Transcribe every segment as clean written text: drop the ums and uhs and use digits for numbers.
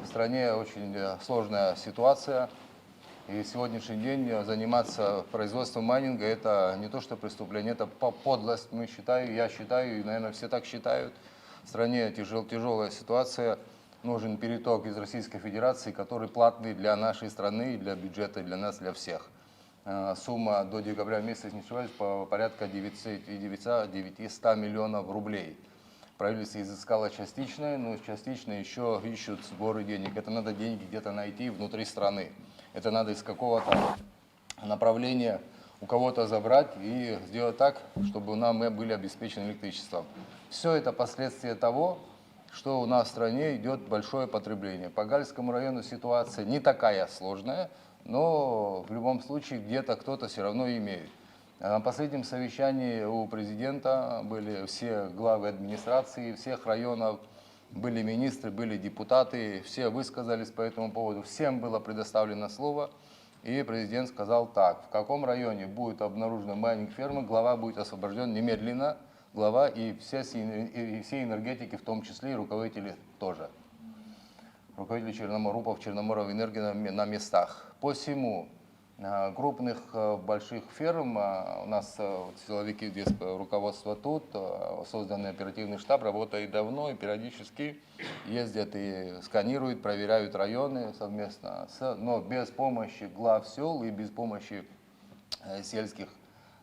В стране очень сложная ситуация. И сегодняшний день заниматься производством майнинга – это не то что преступление, это подлость, я считаю, и, наверное, все так считают. В стране тяжелая ситуация, нужен переток из Российской Федерации, который платный для нашей страны, для бюджета, для нас, для всех. Сумма до декабря месяца, не ошибаюсь, порядка 900 миллионов рублей. Правительство изыскало частичное, но частично еще ищут сборы денег. Это надо деньги где-то найти внутри страны. Это надо из какого-то направления у кого-то забрать и сделать так, чтобы мы были обеспечены электричеством. Все это последствия того, что у нас в стране идет большое потребление. По Гальскому району ситуация не такая сложная, но в любом случае где-то кто-то все равно имеет. На последнем совещании у президента были все главы администрации всех районов, были министры, были депутаты, все высказались по этому поводу, всем было предоставлено слово. И президент сказал так: в каком районе будет обнаружена майнинг фермы, глава будет освобожден немедленно, глава и все энергетики, в том числе и руководители тоже. Руководители Черноморупов, Черноморов-энергии на местах. Посему крупных больших ферм, у нас силовики здесь, руководство тут, созданный оперативный штаб работает давно и периодически ездят и сканируют, проверяют районы совместно, но без помощи глав сел и без помощи сельских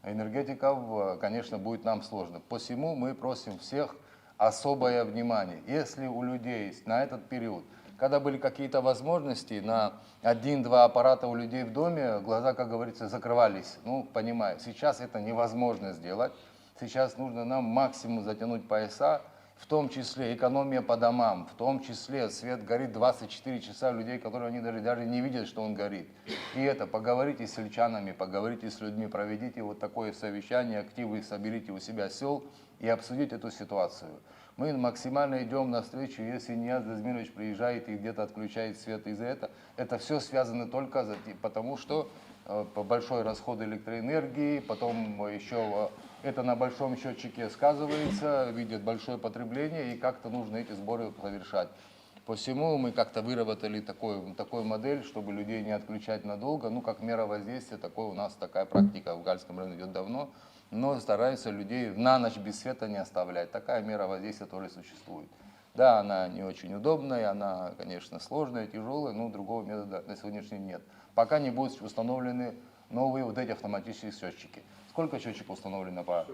энергетиков, конечно, будет нам сложно. Посему мы просим всех особое внимание. Если у людей на этот период, когда были какие-то возможности, на 1-2 аппарата у людей в доме, глаза, как говорится, закрывались. Ну, понимаю, сейчас это невозможно сделать. Сейчас нужно нам максимум затянуть пояса, в том числе экономия по домам, в том числе свет горит 24 часа, людей, которые они даже не видят, что он горит. И это, поговорите с сельчанами, поговорите с людьми, проведите вот такое совещание, активы соберите у себя сел и обсудите эту ситуацию. Мы максимально идем навстречу, если Нияз Дазмирович приезжает и где-то отключает свет из-за этого. Это все связано только потому, что большой расход электроэнергии, потом еще это на большом счетчике сказывается, видят большое потребление, и как-то нужно эти сборы совершать. Посему мы как-то выработали такую модель, чтобы людей не отключать надолго, ну как мера воздействия, у нас такая практика в Гальском районе идет давно, но стараются людей на ночь без света не оставлять. Такая мера воздействия тоже существует. Да, она не очень удобная, она, конечно, сложная, тяжелая, но другого метода на сегодняшний день нет. Пока не будут установлены новые вот эти автоматические счетчики. Сколько счетчиков установлено по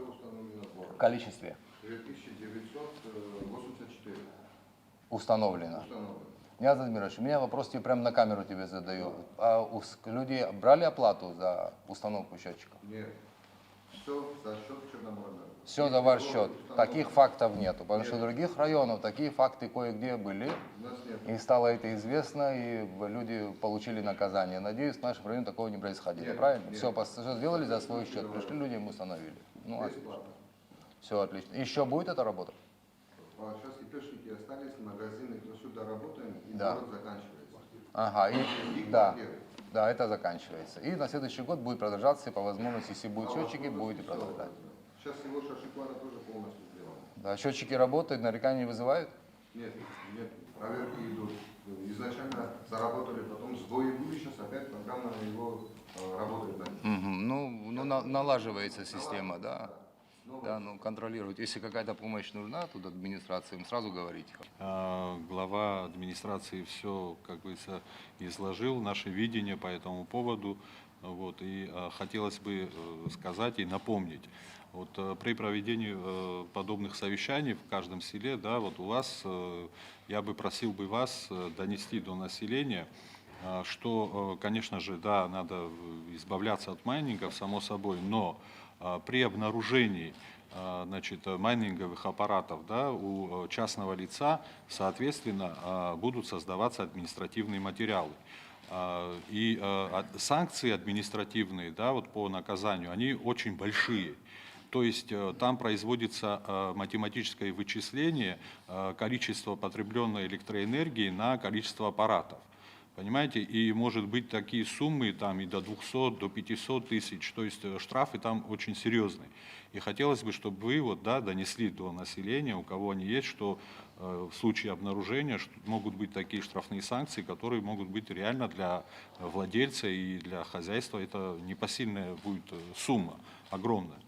количестве? 2984. Установлено. Нияз Дазмирович, у меня вопрос тебе прямо на камеру тебе задаю. А люди брали оплату за установку счетчиков? Нет. Все за счет Черноморэнерго. Все за ваш счет. Таких фактов нету, потому что в других районах такие факты кое-где были. У нас нет. И стало это известно, и люди получили наказание. Надеюсь, в нашем районе такого не происходило, Нет, правильно? нет. Все сделали за свой счет, пришли люди, им установили. Ну, Бесплатно. все отлично. Еще будет эта работа? Сейчас ИПшники остались, магазины, то сюда работаем, и Да. город заканчивается. Ага, И да, квартиры. да, это заканчивается. И на следующий год будет продолжаться, и по возможности, если будут счетчики, будете продолжать. Сейчас его Шашиклара тоже полностью сделано. Да, счетчики работают, нареканий не вызывают? Нет, нет, проверки идут. Изначально заработали, потом сбои были, сейчас опять программа на его работает. Налаживается система, да. Да, контролируют. Если какая-то помощь нужна, тут администрации, им сразу говорите. Глава администрации все, как говорится, изложил, наше видение по этому поводу. Вот, и хотелось бы сказать и напомнить. Вот, при проведении подобных совещаний в каждом селе, да, вот у вас, я бы просил бы вас донести до населения, что, конечно же, да, надо избавляться от майнингов, само собой, но при обнаружении майнинговых аппаратов, да, у частного лица, соответственно, будут создаваться административные материалы. И санкции административные, да, вот по наказанию, они очень большие. То есть там производится математическое вычисление количества потребленной электроэнергии на количество аппаратов. Понимаете, и может быть такие суммы там и до 200, до 500 тысяч, то есть штрафы там очень серьезные. И хотелось бы, чтобы вы вот, да, донесли до населения, у кого они есть, что в случае обнаружения могут быть такие штрафные санкции, которые могут быть реально для владельца и для хозяйства. Это непосильная будет сумма, огромная.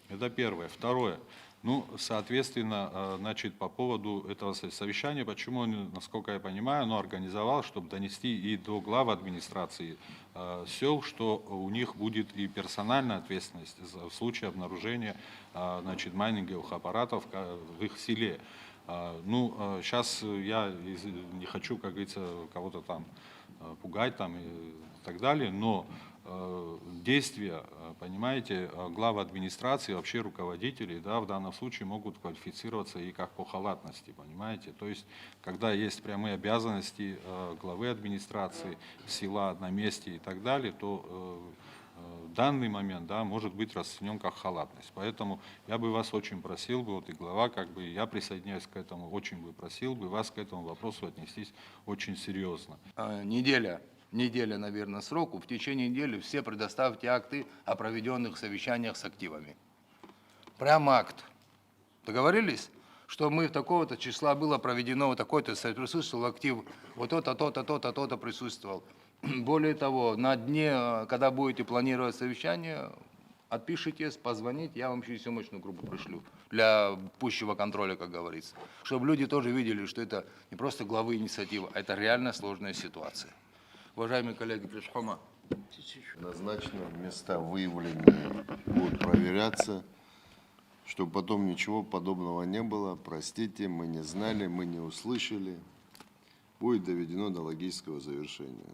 Это первое. Второе. Ну, соответственно, значит, по поводу этого совещания, почему он, насколько я понимаю, оно организовал, чтобы донести и до глав администрации сел, что у них будет и персональная ответственность в случае обнаружения, значит, майнинговых аппаратов в их селе. Ну, сейчас я не хочу, как говорится, кого-то там пугать там и так далее, но действия, понимаете, главы администрации, вообще руководителей, да, в данном случае могут квалифицироваться и как по халатности, понимаете. То есть, когда есть прямые обязанности главы администрации, села на месте и так далее, то в данный момент, да, может быть расценен как халатность. Поэтому я бы вас очень просил бы, вот и глава, как бы я присоединяюсь к этому, очень бы просил бы вас к этому вопросу отнестись очень серьезно. Неделя, наверное, сроку. В течение недели все предоставьте акты о проведенных совещаниях с активами. Прям акт. Договорились? Что мы такого-то числа было проведено, вот такой-то присутствовал актив, вот то-то, то-то, то-то, то-то присутствовал. Более того, на дне, когда будете планировать совещание, отпишитесь, позвоните, я вам через съемочную группу пришлю для пущего контроля, как говорится. Чтобы люди тоже видели, что это не просто главы инициативы, а это реально сложная ситуация. Уважаемые коллеги, Пришхома. Однозначно места выявленные будут проверяться, чтобы потом ничего подобного не было. Простите, мы не знали, мы не услышали. Будет доведено до логического завершения.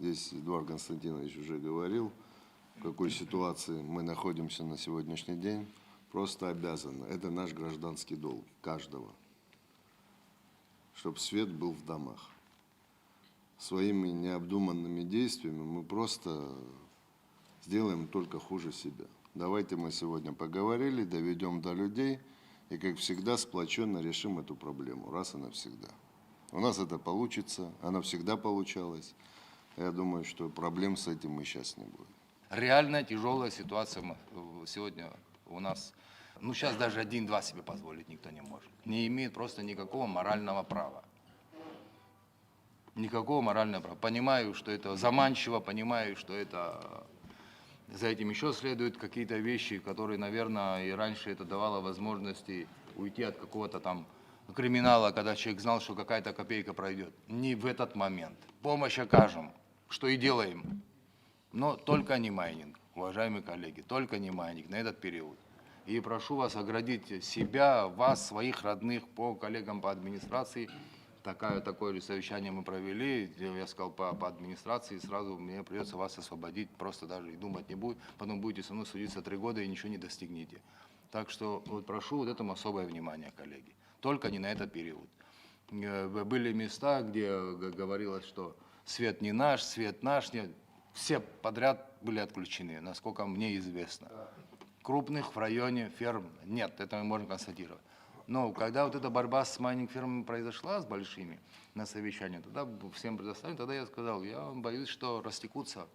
Здесь Эдуард Константинович уже говорил, в какой ситуации мы находимся на сегодняшний день. Просто обязаны. Это наш гражданский долг каждого, чтобы свет был в домах. Своими необдуманными действиями мы просто сделаем только хуже себя. Давайте мы сегодня поговорили, доведем до людей и, как всегда, сплоченно решим эту проблему раз и навсегда. У нас это получится, оно всегда получалось. Я думаю, что проблем с этим и сейчас не будет. Реально тяжелая ситуация сегодня у нас. Ну, сейчас даже 1-2 себе позволить никто не может. Не имеет просто никакого морального права. Никакого морального права. Понимаю, что это заманчиво, понимаю, что это за этим еще следуют какие-то вещи, которые, наверное, и раньше это давало возможности уйти от какого-то там криминала, когда человек знал, что какая-то копейка пройдет. Не в этот момент. Помощь окажем, что и делаем. Но только не майнинг, уважаемые коллеги, только не майнинг на этот период. И прошу вас оградить себя, вас, своих родных, по коллегам по администрации. Такое совещание мы провели, я сказал по администрации, сразу мне придется вас освободить, просто даже и думать не будет, потом будете со мной судиться 3 года и ничего не достигнете. Так что вот прошу вот этому особое внимание, коллеги, только не на этот период. Были места, где говорилось, что свет не наш, свет наш, нет, все подряд были отключены, насколько мне известно. Крупных в районе ферм нет, это мы можем констатировать. Но когда вот эта борьба с майнинг-фирмами произошла, с большими, на совещании, тогда всем предоставили, тогда я сказал, я боюсь, что растекутся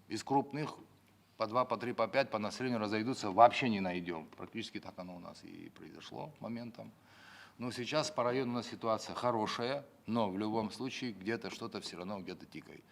из крупных по 2, по 3, по 5, по населению разойдутся, вообще не найдем. Практически так оно у нас и произошло моментом. Но сейчас по району у нас ситуация хорошая, но в любом случае где-то что-то все равно где-то тикает.